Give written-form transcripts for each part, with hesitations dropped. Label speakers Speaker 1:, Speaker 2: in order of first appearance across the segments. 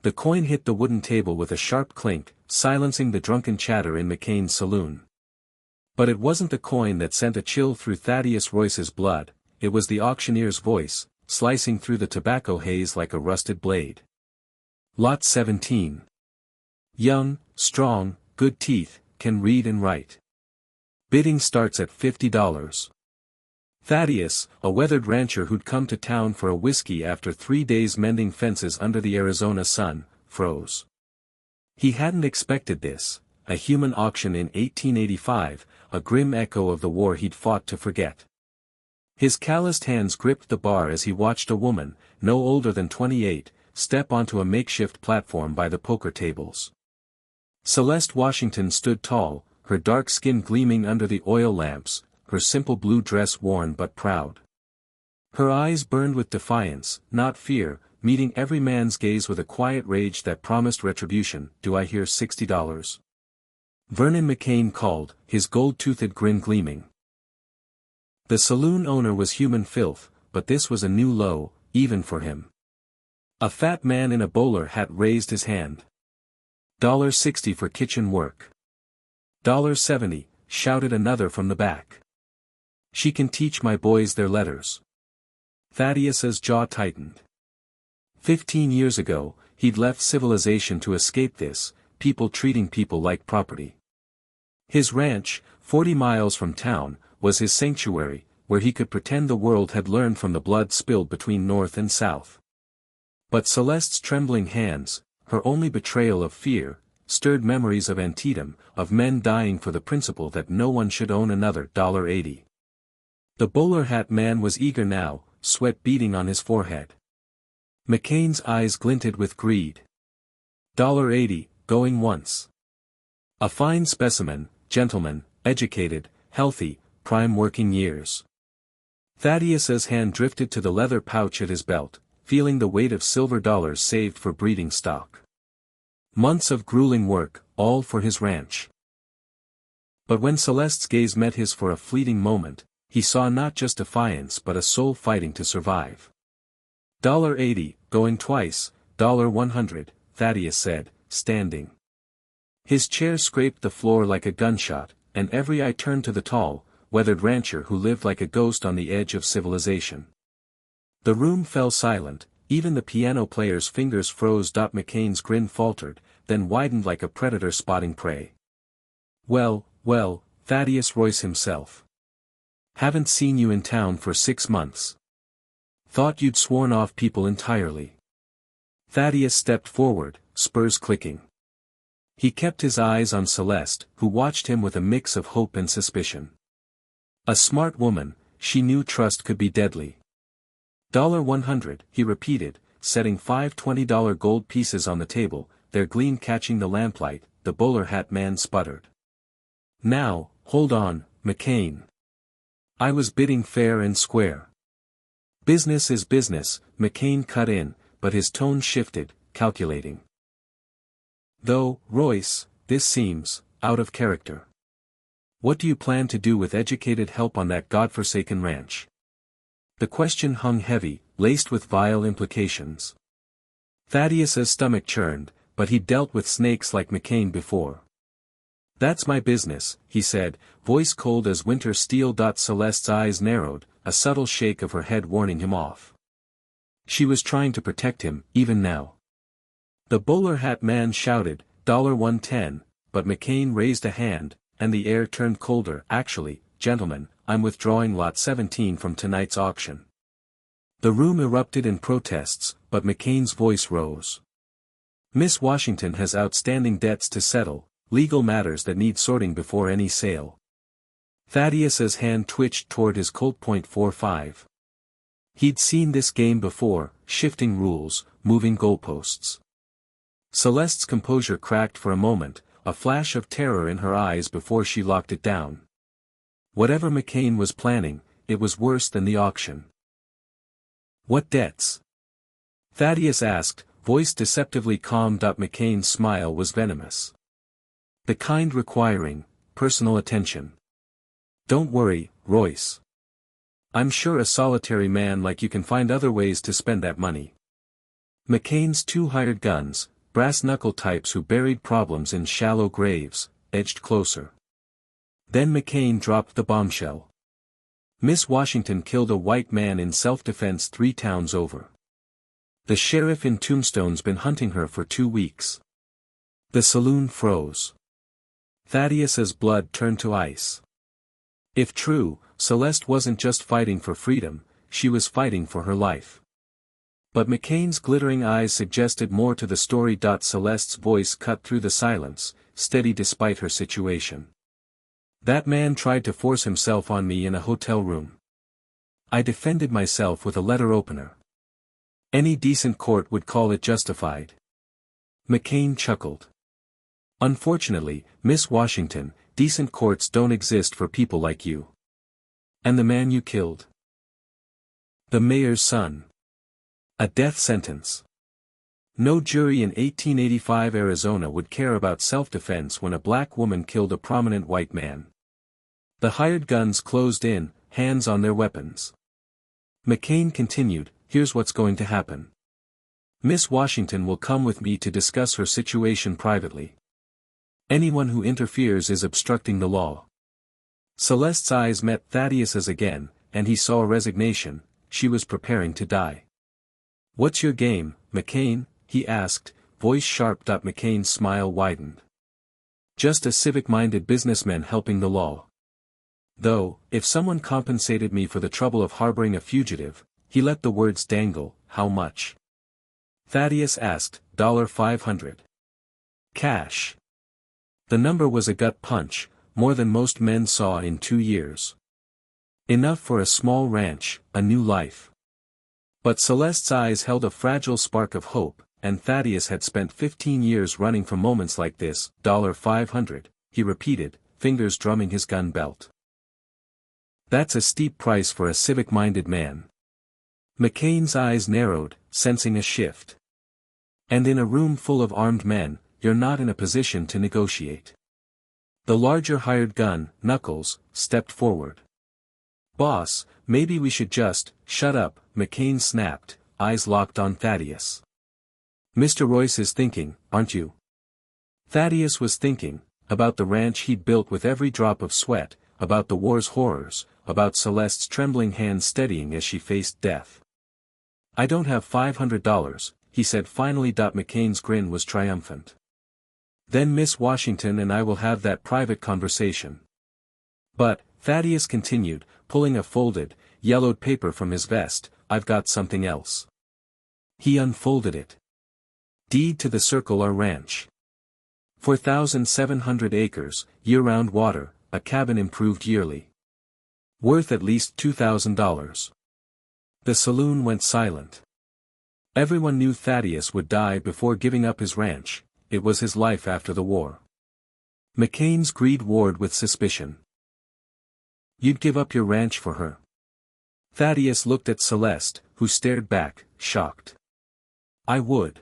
Speaker 1: The coin hit the wooden table with a sharp clink, silencing the drunken chatter in McCain's saloon. But it wasn't the coin that sent a chill through Thaddeus Royce's blood, it was the auctioneer's voice, slicing through the tobacco haze like a rusted blade. Lot 17. Young, strong, good teeth, can read and write. Bidding starts at $50. Thaddeus, a weathered rancher who'd come to town for a whiskey after 3 days mending fences under the Arizona sun, froze. He hadn't expected this, a human auction in 1885, a grim echo of the war he'd fought to forget. His calloused hands gripped the bar as he watched a woman, no older than 28, step onto a makeshift platform by the poker tables. Celeste Washington stood tall, her dark skin gleaming under the oil lamps, her simple blue dress worn but proud. Her eyes burned with defiance, not fear, meeting every man's gaze with a quiet rage that promised retribution. "Do I hear $60? Vernon McCain called, his gold-toothed grin gleaming. The saloon owner was human filth, but this was a new low, even for him. A fat man in a bowler hat raised his hand. $60 for kitchen work. $70, shouted another from the back. She can teach my boys their letters. Thaddeus's jaw tightened. 15 years ago, he'd left civilization to escape this, people treating people like property. His ranch, 40 miles from town, was his sanctuary, where he could pretend the world had learned from the blood spilled between North and South. But Celeste's trembling hands, her only betrayal of fear, stirred memories of Antietam, of men dying for the principle that no one should own another. $80. The bowler hat man was eager now, sweat beading on his forehead. McCain's eyes glinted with greed. $80, going once. A fine specimen, gentleman, educated, healthy, prime working years. Thaddeus's hand drifted to the leather pouch at his belt, feeling the weight of silver dollars saved for breeding stock. Months of grueling work, all for his ranch. But when Celeste's gaze met his for a fleeting moment, he saw not just defiance but a soul fighting to survive. $80, going twice, $100, Thaddeus said, standing. His chair scraped the floor like a gunshot, and every eye turned to the tall, weathered rancher who lived like a ghost on the edge of civilization. The room fell silent, even the piano player's fingers froze. McCain's grin faltered, then widened like a predator spotting prey. Well, Thaddeus Royce himself. Haven't seen you in town for 6 months. Thought you'd sworn off people entirely. Thaddeus stepped forward, spurs clicking. He kept his eyes on Celeste, who watched him with a mix of hope and suspicion. A smart woman, she knew trust could be deadly. $100, he repeated, setting 5 $20 gold pieces on the table, their gleam catching the lamplight. The bowler hat man sputtered. Now, hold on, McCain. I was bidding fair and square. Business is business, McCain cut in, but his tone shifted, calculating. Though, Royce, this seems out of character. What do you plan to do with educated help on that godforsaken ranch? The question hung heavy, laced with vile implications. Thaddeus's stomach churned, but he'd dealt with snakes like McCain before. That's my business, he said, voice cold as winter steel. Celeste's eyes narrowed, a subtle shake of her head warning him off. She was trying to protect him, even now. The bowler hat man shouted, $110, but McCain raised a hand, and the air turned colder. Actually, gentlemen, I'm withdrawing lot 17 from tonight's auction. The room erupted in protests, but McCain's voice rose. Miss Washington has outstanding debts to settle, legal matters that need sorting before any sale. Thaddeus's hand twitched toward his Colt .45. He'd seen this game before, shifting rules, moving goalposts. Celeste's composure cracked for a moment, a flash of terror in her eyes before she locked it down. Whatever McCain was planning, it was worse than the auction. What debts? Thaddeus asked, voice deceptively calm. McCain's smile was venomous. The kind requiring personal attention. Don't worry, Royce. I'm sure a solitary man like you can find other ways to spend that money. McCain's 2 hired guns, brass-knuckle types who buried problems in shallow graves, edged closer. Then McCain dropped the bombshell. Miss Washington killed a white man in self-defense 3 towns over. The sheriff in Tombstone's been hunting her for 2 weeks. The saloon froze. Thaddeus's blood turned to ice. If true, Celeste wasn't just fighting for freedom, she was fighting for her life. But McCain's glittering eyes suggested more to the story. Celeste's voice cut through the silence, steady despite her situation. That man tried to force himself on me in a hotel room. I defended myself with a letter opener. Any decent court would call it justified. McCain chuckled. Unfortunately, Miss Washington, decent courts don't exist for people like you. And the man you killed? The mayor's son. A death sentence. No jury in 1885 Arizona would care about self-defense when a black woman killed a prominent white man. The hired guns closed in, hands on their weapons. McCain continued, here's what's going to happen. Miss Washington will come with me to discuss her situation privately. Anyone who interferes is obstructing the law. Celeste's eyes met Thaddeus's again, and he saw resignation. She was preparing to die. What's your game, McCain? He asked, voice sharp. McCain's smile widened. Just a civic-minded businessman helping the law. Though, if someone compensated me for the trouble of harboring a fugitive, he let the words dangle. How much? Thaddeus asked, $500. Cash. The number was a gut punch, more than most men saw in 2 years. Enough for a small ranch, a new life. But Celeste's eyes held a fragile spark of hope, and Thaddeus had spent 15 years running from moments like this. $500, he repeated, fingers drumming his gun belt. That's a steep price for a civic-minded man. McCain's eyes narrowed, sensing a shift. And in a room full of armed men, you're not in a position to negotiate. The larger hired gun, Knuckles, stepped forward. Boss, maybe we should just, shut up, McCain snapped, eyes locked on Thaddeus. Mr. Royce is thinking, aren't you? Thaddeus was thinking, about the ranch he'd built with every drop of sweat, about the war's horrors, about Celeste's trembling hands steadying as she faced death. I don't have $500, he said finally. McCain's grin was triumphant. Then Miss Washington and I will have that private conversation. But, Thaddeus continued, pulling a folded, yellowed paper from his vest, I've got something else. He unfolded it. Deed to the Circle R Ranch. 4,700 acres, year-round water, a cabin improved yearly. Worth at least $2,000. The saloon went silent. Everyone knew Thaddeus would die before giving up his ranch. It was his life after the war. McCain's greed warred with suspicion. You'd give up your ranch for her? Thaddeus looked at Celeste, who stared back, shocked. I would.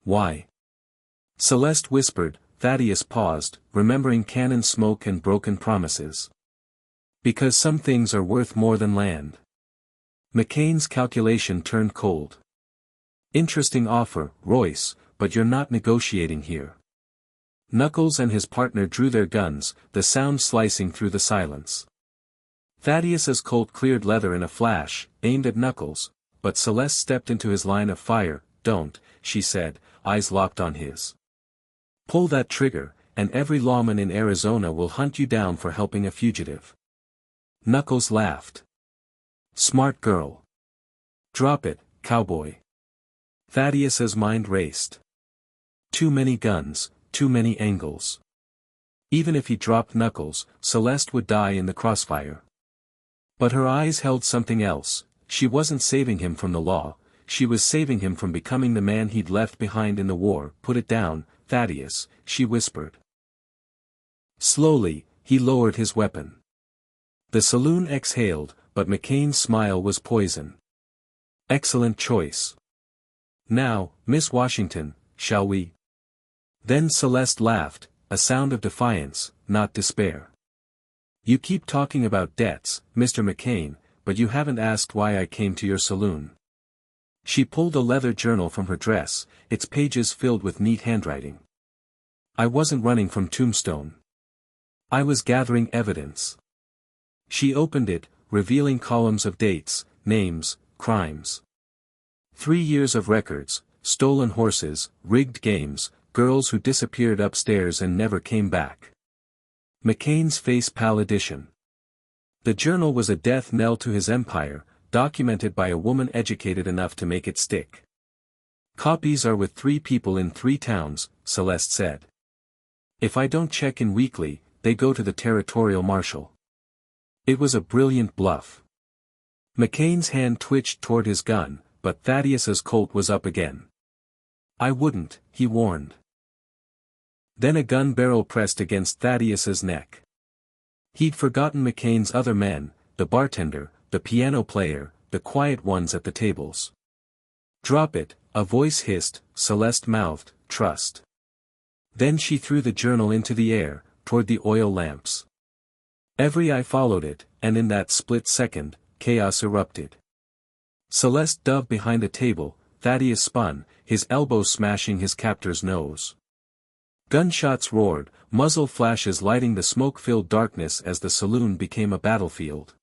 Speaker 1: Why? Celeste whispered. Thaddeus paused, remembering cannon smoke and broken promises. Because some things are worth more than land. McCain's calculation turned cold. Interesting offer, Royce, but you're not negotiating here. Knuckles and his partner drew their guns, the sound slicing through the silence. Thaddeus's Colt cleared leather in a flash, aimed at Knuckles, but Celeste stepped into his line of fire. Don't, she said, eyes locked on his. Pull that trigger, and every lawman in Arizona will hunt you down for helping a fugitive. Knuckles laughed. Smart girl. Drop it, cowboy. Thaddeus's mind raced. Too many guns, too many angles. Even if he dropped Knuckles, Celeste would die in the crossfire. But her eyes held something else. She wasn't saving him from the law, she was saving him from becoming the man he'd left behind in the war. Put it down, Thaddeus, she whispered. Slowly, he lowered his weapon. The saloon exhaled, but McCain's smile was poison. Excellent choice. Now, Miss Washington, shall we? Then Celeste laughed, a sound of defiance, not despair. You keep talking about debts, Mr. McCain, but you haven't asked why I came to your saloon. She pulled a leather journal from her dress, its pages filled with neat handwriting. I wasn't running from Tombstone. I was gathering evidence. She opened it, revealing columns of dates, names, crimes. 3 years of records, stolen horses, rigged games, girls who disappeared upstairs and never came back. McCain's face pallidation. The journal was a death knell to his empire, documented by a woman educated enough to make it stick. Copies are with 3 people in 3 towns, Celeste said. If I don't check in weekly, they go to the territorial marshal. It was a brilliant bluff. McCain's hand twitched toward his gun, but Thaddeus's Colt was up again. I wouldn't, he warned. Then a gun barrel pressed against Thaddeus's neck. He'd forgotten McCain's other men, the bartender, the piano player, the quiet ones at the tables. Drop it, a voice hissed, Celeste mouthed, trust. Then she threw the journal into the air, toward the oil lamps. Every eye followed it, and in that split second, chaos erupted. Celeste dove behind a table, Thaddeus spun, his elbow smashing his captor's nose. Gunshots roared, muzzle flashes lighting the smoke-filled darkness as the saloon became a battlefield.